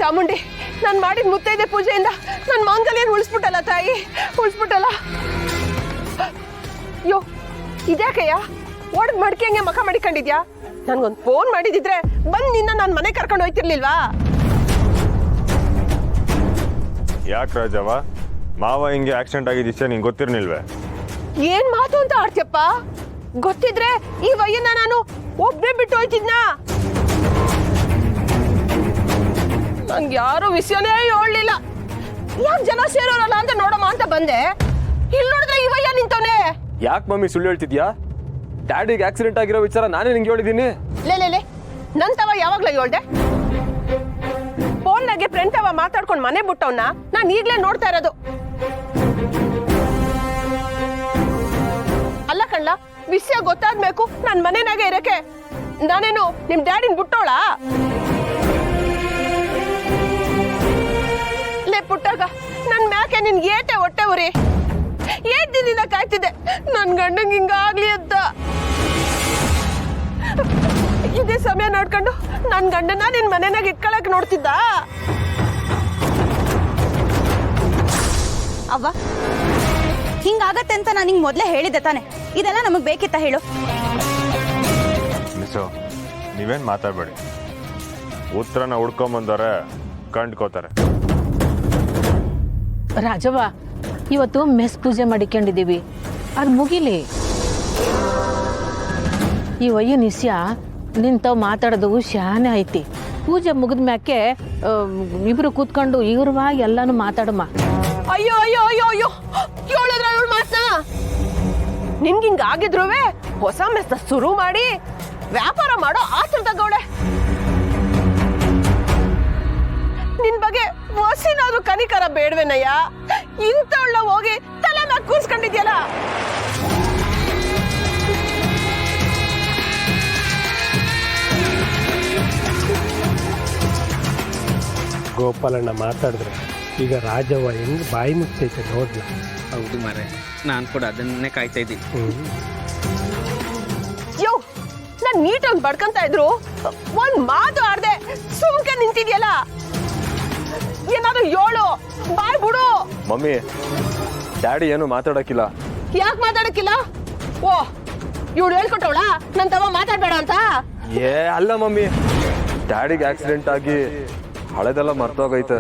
ಚಾಮುಂಡಿ, ನಾನು ಮಾಡಿದ ಮುತ್ತೈದೆ ಪೂಜೆಯಿಂದ ನನ್ನ ಮಾಂಗಲ್ಯನ ಉಳಿಸ್ಬಿಟ್ಟಲ್ಲ ತಾಯಿ, ಉಳಿಸ್ಬಿಟ್ಟಲ್ಲ. ಅಯ್ಯೋ ಇದ್ಯಾಕಯ್ಯ ಒಡದ್ ಮಡ್ಕೆಂಗೆ ಮಖ ಮಾಡಿಕೊಂಡಿದ್ಯಾ? ನನ್ಗೊಂದು ಫೋನ್ ಮಾಡಿದಿದ್ರೆ ಬಂದು ನಿನ್ನ ನಾನು ಮನೆ ಕರ್ಕೊಂಡು ಹೋಯ್ತಿರ್ಲಿಲ್ವಾ? ಯಾಕೆ ರಾಜವ, ಮಾವ ಹಿಂಗೆ ಆಕ್ಸಿಡೆಂಟ್ ಆಗಿದ್ದ ನಿಂಗೆ ಗೊತ್ತಿರ್ನಿಲ್ವೇ? ಏನ್ ಮಾತು ಅಂತ ಆಡ್ತಿಯಪ್ಪ? ಗೊತ್ತಿದ್ರೆ ಈ ವಯ್ಯನ್ನ ನಾನು ಒಬ್ಬನೇ ಬಿಟ್ಟು ಹೋಯ್ತಿದ್ನಾ? ನಂಗೆ ಯಾರು ವಿಷಯನೇ ಹೇಳಲಿಲ್ಲ. ಯಾಕೆ ಜನ ಸೇರೋರಲ್ಲ ಅಂತ ನೋಡಮ್ಮ ಅಂತ ಬಂದೆ. ಇಲ್ಲಿ ನೋಡಿದ್ರೆ ಈ ವಯ್ಯ ನಿಂತವನೆ. ಯಾಕೆ ಮಮ್ಮಿ ಸುಳ್ಳು ಹೇಳ್ತಿದ್ಯಾ? ಡ್ಯಾಡಿಗೆ ಆಕ್ಸಿಡೆಂಟ್ ಆಗಿರೋ ವಿಚಾರ ನಾನೇ ನಿಂಗೆ ಹೇಳಿದ್ದೀನಿ. ಲೇ ನಂತವ ಯಾವಾಗ್ಲೂ ಹೇಳ್ದೆ? ಫೋನ್ನಾಗೆ ಫ್ರೆಂಡ್ ಅವ ಮಾತಾಡ್ಕೊಂಡು ಮನೆ ಬಿಟ್ಟವನ್ನ ನಾನು ಈಗ್ಲೇ ನೋಡ್ತಾ ಇರೋದು. ಅಲ್ಲ ಕಣ್ಣ, ವಿಷಯ ಗೊತ್ತಾದ್ಬೇಕು ನನ್ ಮನೆನಾಗೆ ಇರಕ್ಕೆ ನಾನೇನು ನಿಮ್ ಡ್ಯಾಡಿನ ಬಿಟ್ಟೋಳ? ಲೇ ಪುಟ್ಟಾಗ, ನನ್ ಮ್ಯಾಕೆ ನಿನ್ಗೆ ಏಟೆ ಹೊಟ್ಟೆ ಉರಿ. ಏಟ್ ದಿನದಿಂದ ಕಾಯ್ತಿದ್ದೆ ನನ್ ಗಂಡಂಗೆ ಹಿಂಗಾಗ್ಲಿ ಅಂತ. ಇದೇ ಸಮಯ ನೋಡ್ಕೊಂಡು ನನ್ ಗಂಡನ ನಿನ್ ಮನೆನಾಗ ಇಟ್ಕೊಳಕ್ ನೋಡ್ತಿದ್ದ. ಅವ್ವ, ಹಿಂಗಾಗತ್ತೆ ಅಂತ ನಾನು ನಿಂಗೆ ಮೊದಲೇ ಹೇಳಿದ್ದೆ ತಾನೆ. ಇದೆಲ್ಲ ನಮಗ್ ಬೇಕಿತ್ತ ಹೇಳು? ಮಿಸ್ಸು, ನೀವೇನು ಮಾತಾಡಬೇಡಿ. ಉತ್ತರನ ಹುಡ್ಕೊಂಬಂದವ್ರೆ ಕಂಡ್ಕೋತಾರೆ. ರಾಜವ್ವ, ಇವತ್ತು ಮೆಸ್ ಪೂಜೆ ಮಾಡಿಕೊಂಡಿದ್ದೀವಿ, ಅದು ಮುಗಿಲಿ. ಈ ವಯ್ಯನ ವಿಷಯ ನಿಂತವ್ ಮಾತಾಡೋದು ಶಾನೆ ಐತಿ. ಪೂಜೆ ಮುಗಿದ ಮ್ಯಾಕೆ ಇಬ್ರು ಕೂತ್ಕೊಂಡು ಇವ್ರವಾ ಎಲ್ಲಾನು ಮಾತಾಡಮ್ಮ. ಅಯ್ಯೋ ಅಯ್ಯೋ ಅಯ್ಯೋ ಅಯ್ಯೋ, ಕೇಳಿದ್ರ ಅವಳು ಮಾತನ್ನ? ನಿನ್ಗೆ ಹಿಂಗಾಗಿದ್ರು ಹೊಸ ಮೆಸ್ನ ಶುರು ಮಾಡಿ ವ್ಯಾಪಾರ ಮಾಡೋ ಆತರ ತಗೋಳೆ. ನಿನ್ ಬಗ್ಗೆ ಹೊಸಿನಾದ್ರು ಕನಿಕರ ಬೇಡ್ವೇನಯ್ಯ? ಇಂಥವಳ ಹೋಗಿ ತಲೆ ಮ್ಯಾಗ ಕೂರ್ಸ್ಕೊಂಡಿದ್ಯಲ್ಲ. ಗೋಪಾಲಣ್ಣ ಮಾತಾಡಿದ್ರೆ ಈಗ ರಾಜವ್ವ ಹೆಂಗ್ ಬಾಯಿ ಮುಚ್ಚೈತೆ ನೋಡ್ಲ. ಹೌದು ಮಾರೆ, ನಾನು ಕೂಡ ಅದನ್ನೇ ಕಾಯ್ತಾ ಇದ್ದೀನಿ. ಯೋ, ನಾನ್ ನೀಟಾಗಿ ಬಡ್ಕಂತ ಇದ್ರು ಒಂದ್ ಮಾತು ಆಡ್ದೆ ಸುಮ್ಕೆ ನಿಂತಿದ್ಯಲ್ಲ. ಏನಾದ್ರು ಹೇಳು, ಬಾಯ್ ಬಿಡು. ಮಮ್ಮಿ, ಡ್ಯಾಡಿ ಏನು ಮಾತಾಡಕ್ಕಿಲ್ಲ. ಯಾಕೆ ಮಾತಾಡಕ್ಕಿಲ್ಲ? ಓ, ಇವಳು ಹೇಳ್ಕೊಟ್ಟವಳ ನನ್ ತವ ಮಾತಾಡ್ಬೇಡ ಅಂತ? ಅಲ್ಲ ಮಮ್ಮಿ, ಡ್ಯಾಡಿಗೆ ಆಕ್ಸಿಡೆಂಟ್ ಆಗಿ ಹಳೆದೆಲ್ಲ ಮರ್ತೋಗೈತೆ.